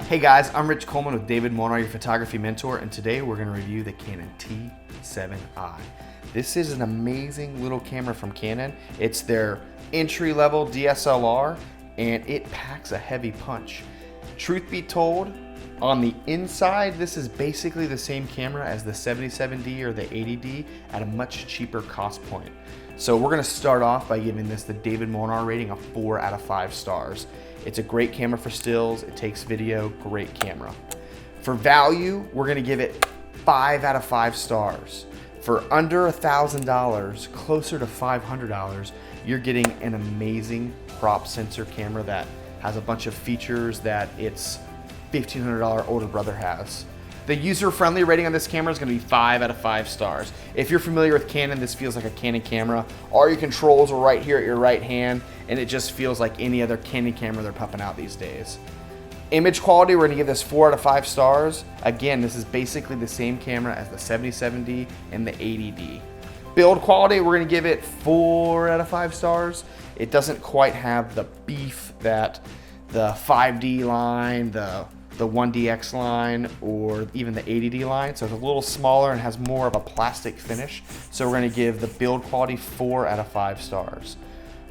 Hey guys, I'm Rich Coleman with David Monar, your photography mentor, and today we're going to review the Canon T7i. This is an amazing little camera from Canon. It's their entry-level DSLR, and it packs a heavy punch. Truth be told, on the inside, this is basically the same camera as the 77D or the 80D at a much cheaper cost point. So we're going to start off by giving this the David Monar rating of 4 out of 5 stars. It's a great camera for stills, it takes video, great camera. For value, we're gonna give it 5 out of 5 stars. For under $1,000, closer to $500, you're getting an amazing crop sensor camera that has a bunch of features that its $1,500 older brother has. The user-friendly rating on this camera is gonna be 5 out of 5 stars. If you're familiar with Canon, this feels like a Canon camera. All your controls are right here at your right hand, and it just feels like any other Canon camera they're pumping out these days. Image quality, we're gonna give this 4 out of 5 stars. Again, this is basically the same camera as the 77D and the 80D. Build quality, we're gonna give it 4 out of 5 stars. It doesn't quite have the beef that the 5D line, the 1DX line, or even the 80D line. So it's a little smaller and has more of a plastic finish. So we're gonna give the build quality 4 out of 5 stars.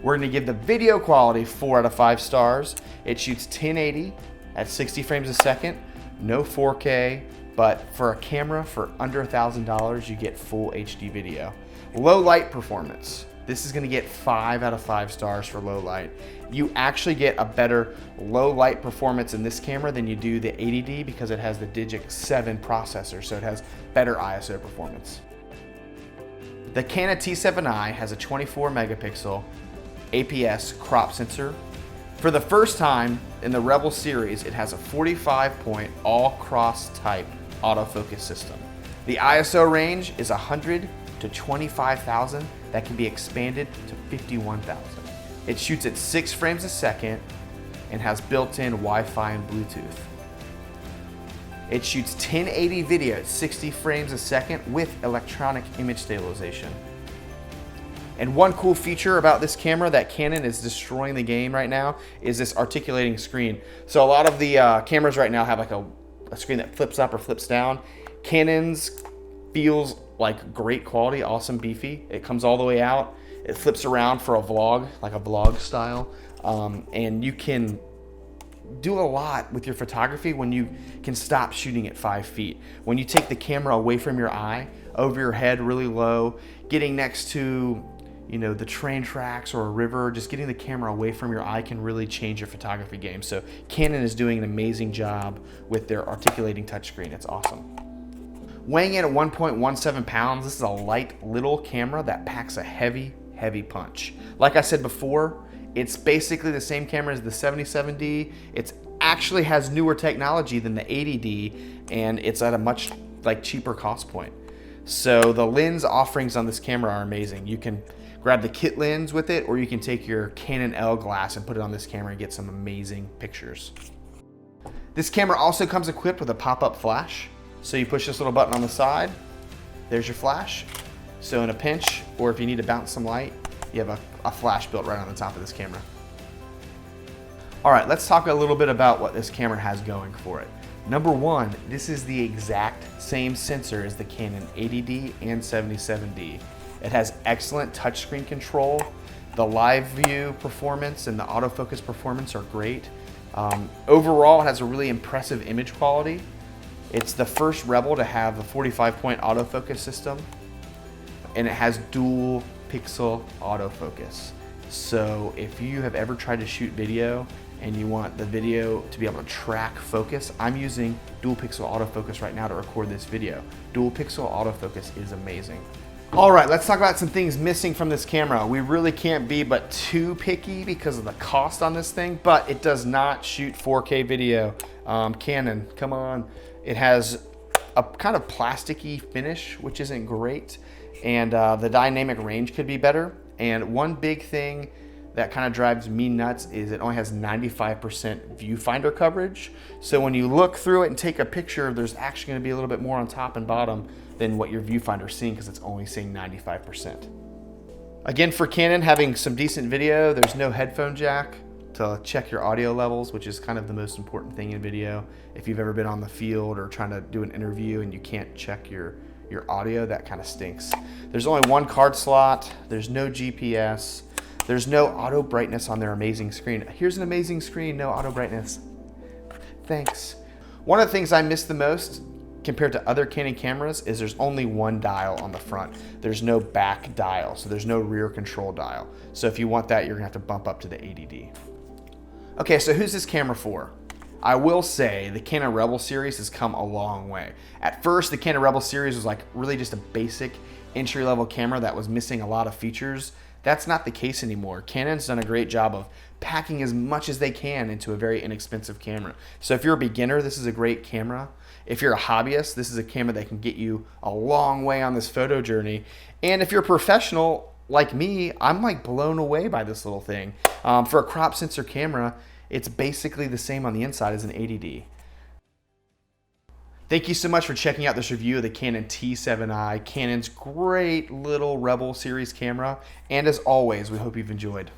We're gonna give the video quality 4 out of 5 stars. It shoots 1080 at 60 frames a second, no 4K, but for a camera for under $1,000, you get full HD video. Low light performance. This is gonna get 5 out of 5 stars for low light. You actually get a better low light performance in this camera than you do the 80D because it has the Digic 7 processor, so it has better ISO performance. The Canon T7i has a 24 megapixel APS crop sensor. For the first time in the Rebel series, it has a 45-point all-cross type autofocus system. The ISO range is 100 to 25,000. That can be expanded to 51,000. It shoots at 6 frames a second and has built-in Wi-Fi and Bluetooth. It shoots 1080 video at 60 frames a second with electronic image stabilization. And one cool feature about this camera that Canon is destroying the game right now is this articulating screen. So a lot of the cameras right now have like a screen that flips up or flips down. Canon's feels like great quality, awesome, beefy. It comes all the way out. It flips around for a vlog, like a vlog style. And you can do a lot with your photography when you can stop shooting at 5 feet. When you take the camera away from your eye, over your head really low, getting next to the train tracks or a river, just getting the camera away from your eye can really change your photography game. So Canon is doing an amazing job with their articulating touchscreen. It's awesome. Weighing in at 1.17 pounds, this is a light little camera that packs a heavy punch. Like I said before, it's basically the same camera as the 77D. It actually has newer technology than the 80D, and it's at a much cheaper cost point. So the lens offerings on this camera are amazing. You can grab the kit lens with it, or you can take your Canon L glass and put it on this camera and get some amazing pictures. This camera also comes equipped with a pop-up flash. So you push this little button on the side, there's your flash. So in a pinch, or if you need to bounce some light, you have a flash built right on the top of this camera. All right, let's talk a little bit about what this camera has going for it. Number one, this is the exact same sensor as the Canon 80D and 77D. It has excellent touchscreen control. The live view performance and the autofocus performance are great. Overall, it has a really impressive image quality. It's the first Rebel to have a 45-point autofocus system, and it has dual pixel autofocus. So if you have ever tried to shoot video and you want the video to be able to track focus, I'm using dual pixel autofocus right now to record this video. Dual pixel autofocus is amazing. All right, let's talk about some things missing from this camera. We really can't be but too picky because of the cost on this thing, but it does not shoot 4K video. Canon, come on. It has a kind of plasticky finish, which isn't great, and the dynamic range could be better. And one big thing that kind of drives me nuts is it only has 95% viewfinder coverage. So when you look through it and take a picture, there's actually going to be a little bit more on top and bottom than what your viewfinder is seeing because it's only seeing 95%. Again, for Canon, having some decent video, there's no headphone jack. to check your audio levels, which is kind of the most important thing in video. If you've ever been on the field or trying to do an interview and you can't check your audio, that kind of stinks. There's only one card slot. There's no GPS. There's no auto brightness on their amazing screen. Here's an amazing screen, no auto brightness. Thanks. One of the things I miss the most compared to other Canon cameras is there's only one dial on the front. There's no back dial, so there's no rear control dial. So if you want that, you're gonna have to bump up to the 80D. Okay, so who's this camera for? I will say the Canon Rebel series has come a long way. At first, the Canon Rebel series was like really just a basic entry-level camera that was missing a lot of features. That's not the case anymore. Canon's done a great job of packing as much as they can into a very inexpensive camera. So if you're a beginner, this is a great camera. If you're a hobbyist, this is a camera that can get you a long way on this photo journey. And if you're a professional like me, I'm like blown away by this little thing. For a crop sensor camera, it's basically the same on the inside as an 80D. Thank you so much for checking out this review of the Canon T7i, Canon's great little Rebel series camera. And as always, we hope you've enjoyed.